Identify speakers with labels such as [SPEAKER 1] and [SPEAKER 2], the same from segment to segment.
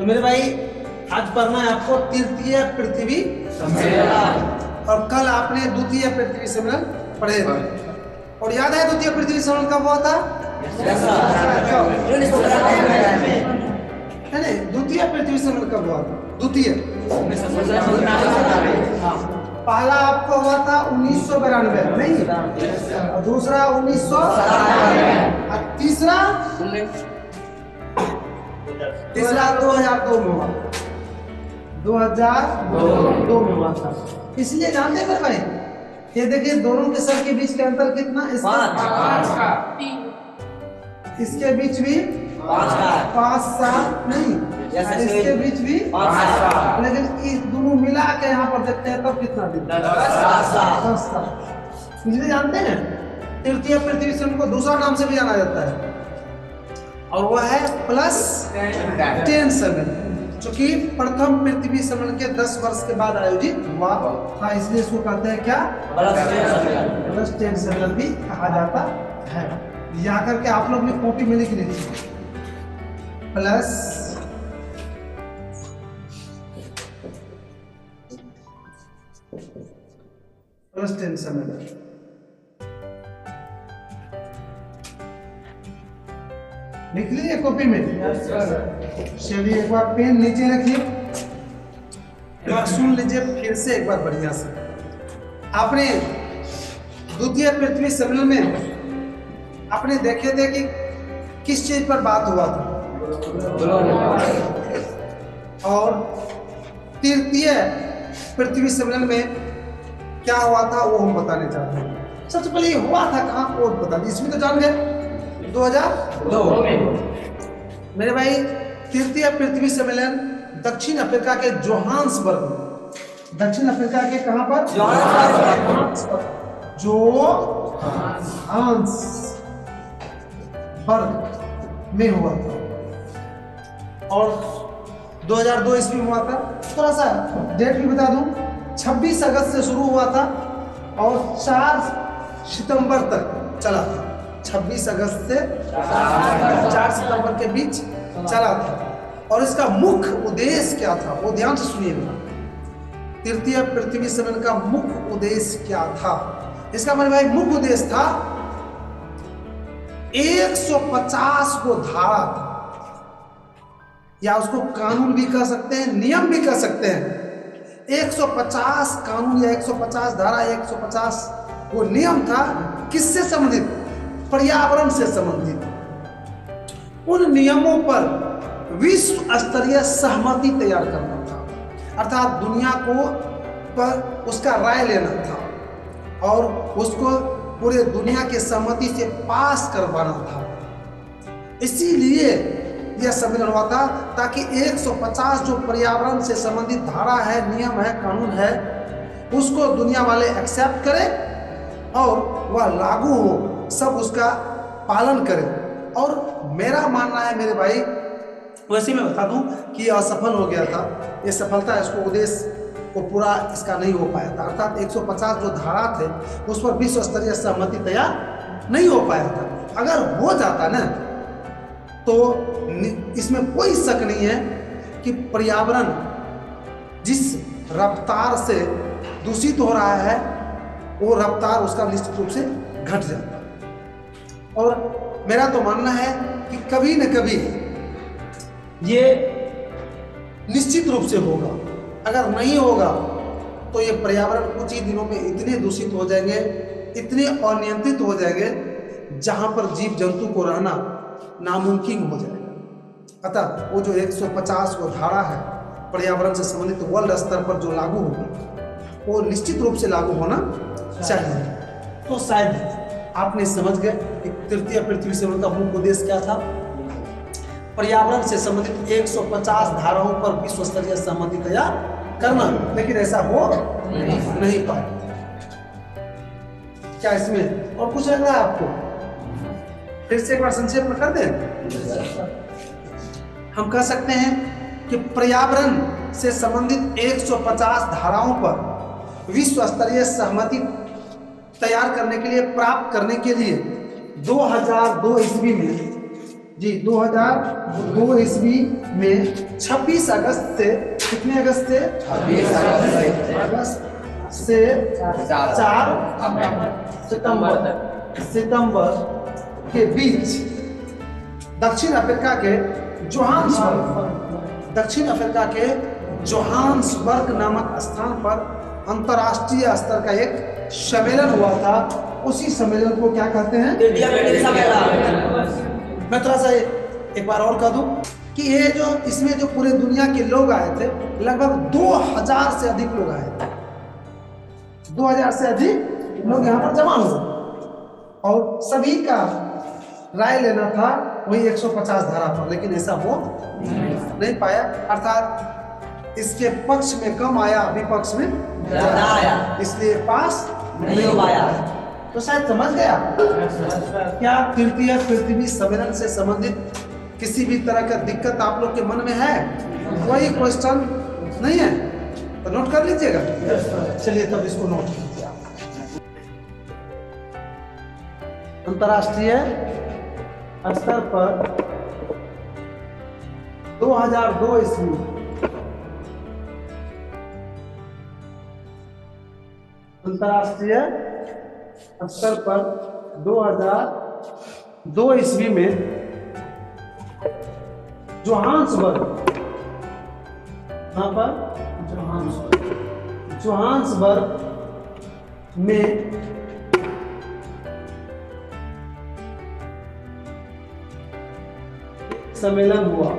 [SPEAKER 1] मेरे भाई आज पढ़ना है आपको तृतीय पृथ्वी सम्मेलन, और कल आपने द्वितीय पृथ्वी सम्मेलन पढ़े थे। और याद है द्वितीय पृथ्वी सम्मेलन कब हुआ था? है नहीं, द्वितीय पृथ्वी सम्मेलन कब हुआ था? द्वितीय पहला आपको हुआ था 1992 नहीं, और दूसरा 1900, और तीसरा 2002 में हुआ, 2002 में हुआ था। इसलिए जानते हैं भाई, ये देखिए दोनों के सर के बीच के अंतर कितना? इसके बीच भी 5-7 नहीं, इसके बीच भी 5, लेकिन इस दोनों मिला के यहाँ पर देखते हैं तब कितना दिन? 10। इसलिए जानते हैं तृतीय पृथ्वी सम्मेलन को दूसरा नाम से भी जाना जाता है, और वह है +10 सम्मेलन, चूंकि प्रथम पृथ्वी सम्मेलन के 10 वर्ष के बाद आयोजित हुआ था, इसलिए इसको कहते हैं क्या? +10 सम्मेलन भी कहा जाता है। यहाँ करके आप लोग भी कॉपी में लिख लीजिए +10 सम्मेलन। लिख लीजिए कॉपी में। चलिए एक बार पेन नीचे रखिए, एक बार सुन लीजिए फिर से एक बार बढ़िया से। आपने द्वितीय पृथ्वी सम्मेलन में आपने देखे थे कि किस चीज पर बात हुआ था, और तृतीय पृथ्वी सम्मेलन में क्या हुआ था वो हम बताने चाहते हैं। सबसे पहले ये हुआ था कहाँ वो बता दीजिए, इसमें तो जान गए 2002 मेरे भाई। तृतीय पृथ्वी सम्मेलन दक्षिण अफ्रीका के जोहान्सबर्ग, दक्षिण अफ्रीका के कहां पर? जोहान्सबर्ग में हुआ था, और 2002 ईस्वी में हुआ था। थोड़ा सा डेट भी बता दूं, 26 अगस्त से शुरू हुआ था और 4 सितंबर तक चला था। 26 अगस्त से 4 सितंबर के बीच चला था, और इसका मुख्य उद्देश्य क्या था वो ध्यान से सुनिएगा। तृतीय पृथ्वी सम्मेलन का मुख्य उद्देश्य क्या था? इसका मेरे भाई मुख्य उद्देश्य था 150 को धारा था, या उसको कानून भी कह सकते हैं, नियम भी कह सकते हैं। 150 कानून या 150 धारा, 150 वो नियम था। किससे संबंधित? पर्यावरण से संबंधित। उन नियमों पर विश्व स्तरीय सहमति तैयार करना था, अर्थात दुनिया को पर उसका राय लेना था, और उसको पूरे दुनिया के सहमति से पास करवाना था। इसीलिए यह सम्मेलन हुआ था, ताकि 150 जो पर्यावरण से संबंधित धारा है, नियम है, कानून है, उसको दुनिया वाले एक्सेप्ट करें और वह लागू हो, सब उसका पालन करें। और मेरा मानना है मेरे भाई, वैसे मैं बता दूं कि यह असफल हो गया था। ये सफलता, इसको उद्देश्य को पूरा इसका नहीं हो पाया था, अर्थात 150 जो धारा थे उस पर विश्व स्तरीय सहमति तैयार नहीं हो पाया था। अगर हो जाता ना तो इसमें कोई शक नहीं है कि पर्यावरण जिस रफ्तार से दूषित हो रहा है वो रफ्तार उसका निश्चित रूप से घट जाता। और मेरा तो मानना है कि कभी न कभी ये निश्चित रूप से होगा। अगर नहीं होगा तो ये पर्यावरण कुछ ही दिनों में इतने दूषित हो जाएंगे, इतने अनियंत्रित हो जाएंगे, जहां पर जीव जंतु को रहना नामुमकिन हो जाएगा। अतः वो जो 150 को धारा है पर्यावरण से संबंधित वर्ल्ड स्तर पर जो लागू होगी वो निश्चित रूप से लागू होना चाहिए। तो शायद आपने समझ गए कि तृतीय पृथ्वी सम्मेलन का मुख्य उद्देश्य क्या था? पर्यावरण से संबंधित 150 धाराओं पर विश्व स्तरीय सहमति तैयार करना, लेकिन ऐसा हो नहीं पाया। क्या इसमें और कुछ लग रहा है आपको? फिर से एक बार संक्षेप में कर दें। हम कह सकते हैं कि पर्यावरण से संबंधित 150 धाराओं पर विश्व स्तरीय सहमति तैयार करने के लिए, प्राप्त करने के लिए 2002 ईस्वी में जी 2002 ईस्वी में 26 अगस्त से कितने अगस्त से
[SPEAKER 2] 26
[SPEAKER 1] अगस्त से 4 सितंबर के बीच दक्षिण अफ्रीका के जोहान्सबर्ग नामक स्थान पर अंतरराष्ट्रीय स्तर का एक सम्मेलन हुआ था। उसी सम्मेलन को क्या कहते हैं? मैं थोड़ा सा एक बार और कह दूं कि ये जो इसमें जो पूरे दुनिया के लोग आए थे, लगभग 2000 से अधिक लोग आए थे। 2000 से अधिक लोग यहाँ पर जमा हुए और सभी का राय लेना था वही 150 धारा पर, लेकिन ऐसा हो नहीं पाया। अर्थात इसके पक्ष में कम आया, विपक्ष में ज्यादा आया, इसलिए पास नहीं हो पाया। तो शायद समझ गया क्या तृतीय पृथ्वी सम्मेलन से संबंधित किसी भी तरह का दिक्कत आप लोग के मन में है? कोई क्वेश्चन नहीं है तो नोट कर लीजिएगा। चलिए तब इसको नोट कीजिए। अंतरराष्ट्रीय स्तर पर 2002 ईस्वी अंतरराष्ट्रीय स्तर पर 2002 ईस्वी में जोहान्सबर्ग, यहाँ पर जोहान्सबर्ग में सम्मेलन हुआ।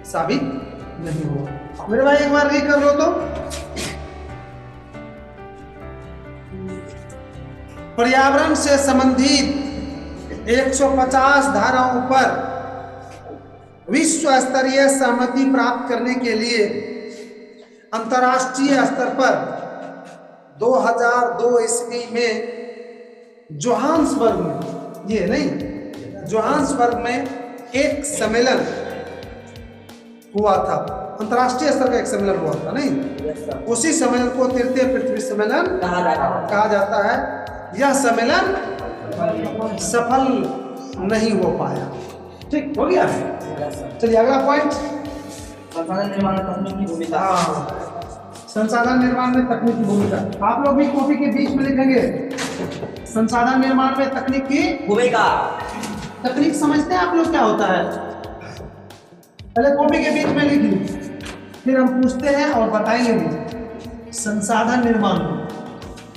[SPEAKER 1] साबित नहीं हुआ। मेरे भाई एक बार रीड कर लो तो। पर्यावरण से संबंधित 150 धाराओं पर विश्व स्तरीय सहमति प्राप्त करने के लिए अंतर्राष्ट्रीय स्तर पर 2002 ईस्वी में जोहान्सबर्ग में, ये नहीं, जोहान्सबर्ग में एक सम्मेलन हुआ था। अंतर्राष्ट्रीय स्तर का एक सम्मेलन हुआ था, नहीं? उसी सम्मेलन को तृतीय पृथ्वी सम्मेलन कहा जाता है। यह सम्मेलन सफल नहीं हो पाया। ठीक हो गया। चलिए अगला पॉइंट,
[SPEAKER 2] संसाधन निर्माण में तकनीकी भूमिका।
[SPEAKER 1] संसाधन निर्माण में तकनीकी भूमिका। आप लोग भी कॉपी के बीच में लिखेंगे संसाधन निर्माण में तकनीक की
[SPEAKER 2] भूमिका।
[SPEAKER 1] तकनीक समझते हैं आप लोग क्या होता है? पहले कॉपी के बीच में लिख लीजिए, फिर हम पूछते हैं और बताएंगे भी। संसाधन निर्माण में,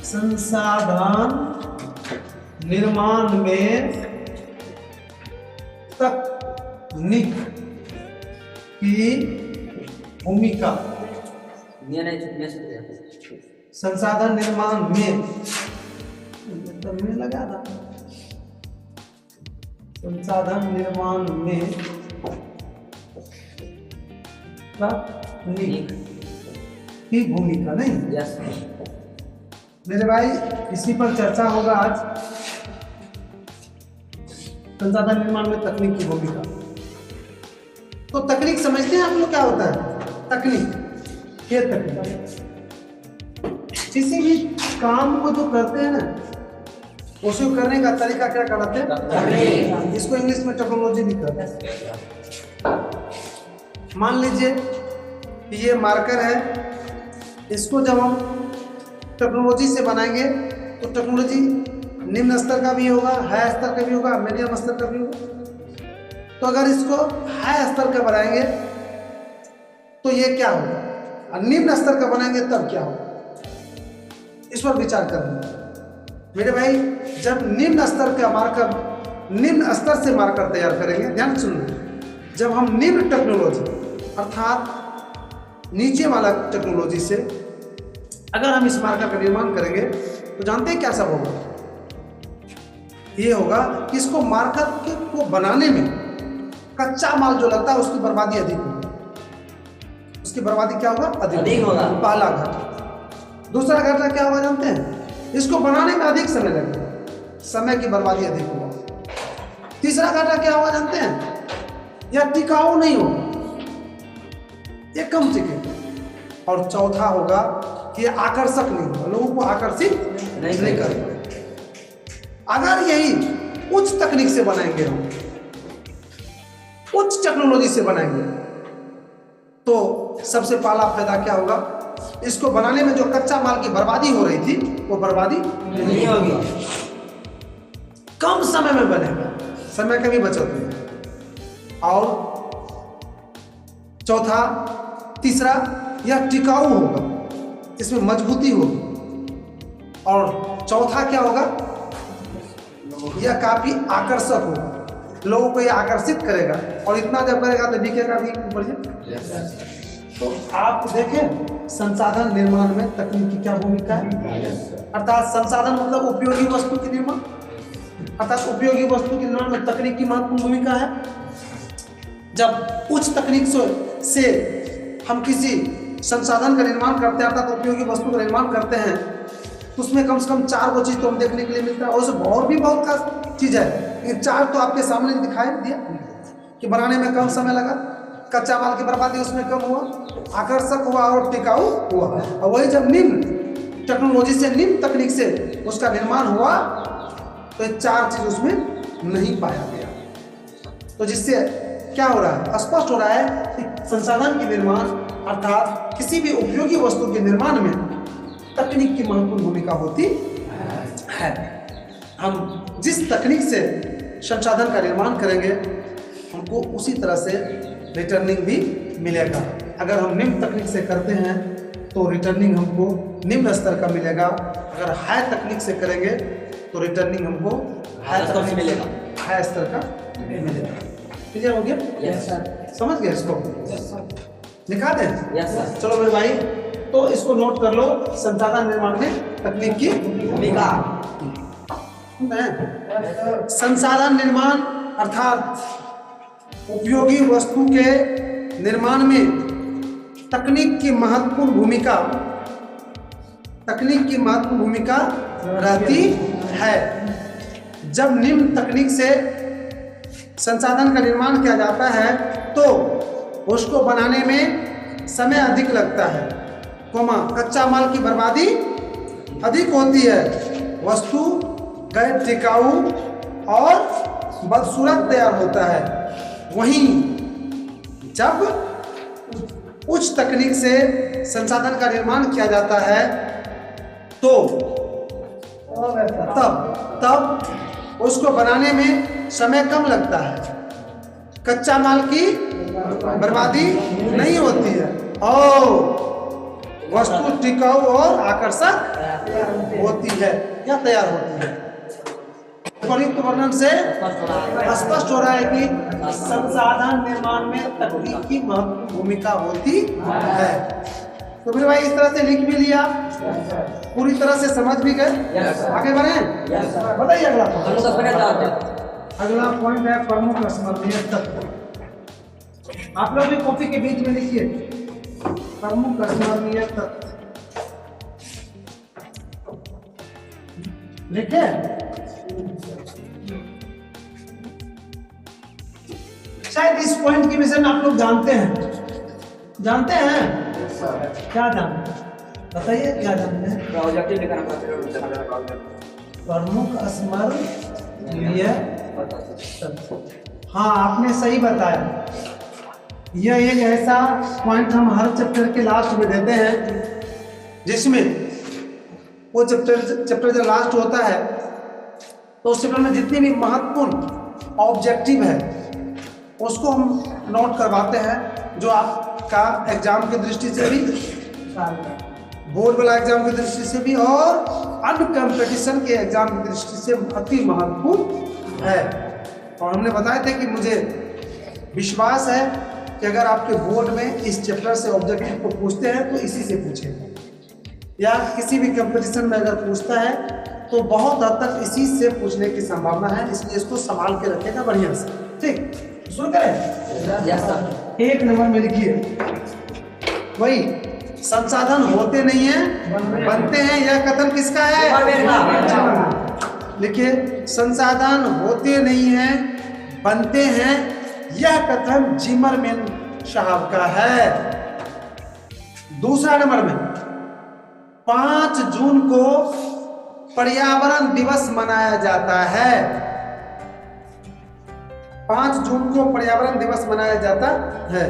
[SPEAKER 1] संसाधन निर्माण में तकनीक की भूमिका। संसाधन निर्माण में लगा था। संसाधन निर्माण में तकनीक की भूमिका, नहीं?
[SPEAKER 2] यस
[SPEAKER 1] मेरे भाई इसी पर चर्चा होगा आज। संसाधन निर्माण में तकनीक की भूमिका। तो तकनीक समझते हैं आप लोग क्या होता है? तकनीक, ये तकनीक किसी भी काम को जो करते हैं ना, उसको करने का तरीका क्या कहलाते हैं? इसको इंग्लिश में टेक्नोलॉजी भी कहते हैं। मान लीजिए कि ये मार्कर है, इसको जब हम टेक्नोलॉजी से बनाएंगे तो टेक्नोलॉजी निम्न स्तर का भी होगा, हाई स्तर का भी होगा, मीडियम स्तर का भी होगा। तो अगर इसको हाई स्तर का बनाएंगे तो ये क्या होगा, और निम्न स्तर का बनाएंगे तब क्या होगा, इस पर विचार करना। मेरे भाई जब निम्न स्तर का मार्कर, निम्न स्तर से मार्कर तैयार करेंगे, ध्यान सुनना, जब हम निम्न टेक्नोलॉजी अर्थात नीचे वाला टेक्नोलॉजी से अगर हम इस मार्कर का निर्माण करेंगे तो जानते हैं क्या सब होगा? ये होगा कि इसको मार्कर को बनाने में कच्चा माल जो लगता है उसकी बर्बादी अधिक होगी। उसकी बर्बादी क्या होगा? अधिक होगा। पहला घाटा। दूसरा घाटा क्या होगा जानते हैं? इसको बनाने में अधिक समय लगेगा, समय की बर्बादी अधिक होगा। तीसरा घाटा क्या होगा जानते हैं? यह टिकाऊ नहीं होगा, ये कम टिकेगा। और चौथा होगा कि आकर्षक नहीं होगा, लोगों को आकर्षित नहीं करेगा। अगर यही उच्च तकनीक से बनाएंगे, हम उच्च टेक्नोलॉजी से बनाएंगे, तो सबसे पहला फायदा क्या होगा, इसको बनाने में जो कच्चा माल की बर्बादी हो रही थी वो बर्बादी नहीं होगी, कम समय में बनेगा, समय का भी बचत होगा। और चौथा तीसरा, यह टिकाऊ होगा, इसमें मजबूती होगी। और चौथा क्या होगा, यह काफी आकर्षक होगा, लोगों को यह आकर्षित करेगा, और इतना जब करेगा तो बिकेगा भी बढ़िया। तो आप देखें संसाधन निर्माण में तकनीक की क्या भूमिका है, अर्थात संसाधन मतलब उपयोगी वस्तु के निर्माण, अर्थात उपयोगी वस्तु के निर्माण में तकनीक की महत्वपूर्ण भूमिका है। जब उच्च तकनीक से हम किसी संसाधन का निर्माण करते हैं, अर्थात उपयोगी वस्तु का निर्माण करते हैं, तो उसमें कम से कम 4 वो चीज तो हम देखने के लिए मिलता है, और उसमें और भी बहुत खास चीज है, लेकिन 4 तो आपके सामने दिखाई दिया कि बनाने में कम समय लगा, कच्चा माल की बर्बादी उसमें कम हुआ, आकर्षक हुआ और टिकाऊ हुआ। और वही जब निम्न टेक्नोलॉजी से, निम्न तकनीक से उसका निर्माण हुआ, तो ये 4 चीज उसमें नहीं पाया गया। तो जिससे क्या हो रहा है, स्पष्ट हो रहा है कि संसाधन के निर्माण अर्थात किसी भी उपयोगी वस्तु के निर्माण में तकनीक की महत्वपूर्ण भूमिका होती है। हम जिस तकनीक से संसाधन का निर्माण करेंगे, हमको उसी तरह से रिटर्निंग भी मिलेगा। अगर हम निम्न तकनीक से करते हैं तो रिटर्निंग हमको निम्न स्तर का मिलेगा, अगर हाई तकनीक से करेंगे तो रिटर्निंग हमको हाई स्तर का मिलेगा, हाई स्तर का मिलेगा। क्लियर हो गया?
[SPEAKER 2] Yes sir.
[SPEAKER 1] समझ गए इसको?
[SPEAKER 2] Yes sir.
[SPEAKER 1] लिखा दें?
[SPEAKER 2] Yes sir.
[SPEAKER 1] चलो मेरे भाई, तो इसको नोट कर लो, संसाधन निर्माण में तकनीक की भूमिका। संसाधन निर्माण अर्थात उपयोगी वस्तु के निर्माण में तकनीक की महत्वपूर्ण भूमिका, तकनीक की महत्वपूर्ण भूमिका रहती है। जब निम्न तकनीक से संसाधन का निर्माण किया जाता है तो उसको बनाने में समय अधिक लगता है, कच्चा माल की बर्बादी अधिक होती है, वस्तु गैर टिकाऊ और बदसूरत तैयार होता है। वहीं जब उच्च तकनीक से संसाधन का निर्माण किया जाता है तो तब उसको बनाने में समय कम लगता है, कच्चा माल की बर्बादी नहीं होती है और वस्तु टिकाऊ और आकर्षक होती है या तैयार होती है। उपयुक्त वर्णन से स्पष्ट हो रहा है कि संसाधन निर्माण में तकनीक की महत्वपूर्ण भूमिका होती है। तो फिर भाई इस तरह से लिख भी लिया, पूरी तरह से समझ भी गए, आगे बढ़े। बताइए अगला पॉइंट है प्रमुख स्मरणीय तत्व। आप लोग भी कॉपी के बीच में लिखिए प्रमुख स्मरणीय तत्व, लिखे। शायद इस पॉइंट के विषय में आप लोग जानते हैं, जानते हैं क्या जानते हैं, बताइए क्या जानते हैं। प्रमुख स्मरणीय तत्व, हाँ आपने सही बताया। यह एक ऐसा पॉइंट हम हर चैप्टर के लास्ट में देते हैं, जिसमें वो चैप्टर जब लास्ट होता है तो उस चैप्टर में जितनी भी महत्वपूर्ण ऑब्जेक्टिव है उसको हम नोट करवाते हैं, जो आपका एग्जाम की दृष्टि से भी, बोर्ड वाला एग्जाम की दृष्टि से भी और अन्य कंपटीशन के एग्जाम की दृष्टि से अति महत्वपूर्ण है। और हमने बताया था कि मुझे विश्वास है कि अगर आपके बोर्ड में इस चैप्टर से ऑब्जेक्टिव को पूछते हैं तो इसी से पूछेगा, या किसी भी कंपटीशन में अगर पूछता है तो बहुत हद तक इसी से पूछने की संभावना है, इसलिए इसको संभाल के रखेगा बढ़िया से। ठीक, शुरू करें। 1 नंबर में लिखिए, वही संसाधन होते नहीं है बनते हैं, यह कथन किसका है? लिखिए, संसाधन होते नहीं है बनते हैं, यह कथन जिमरमैन साहब का है। दूसरा नंबर में 5 जून को पर्यावरण दिवस मनाया जाता है। 5 जून को पर्यावरण दिवस मनाया जाता है।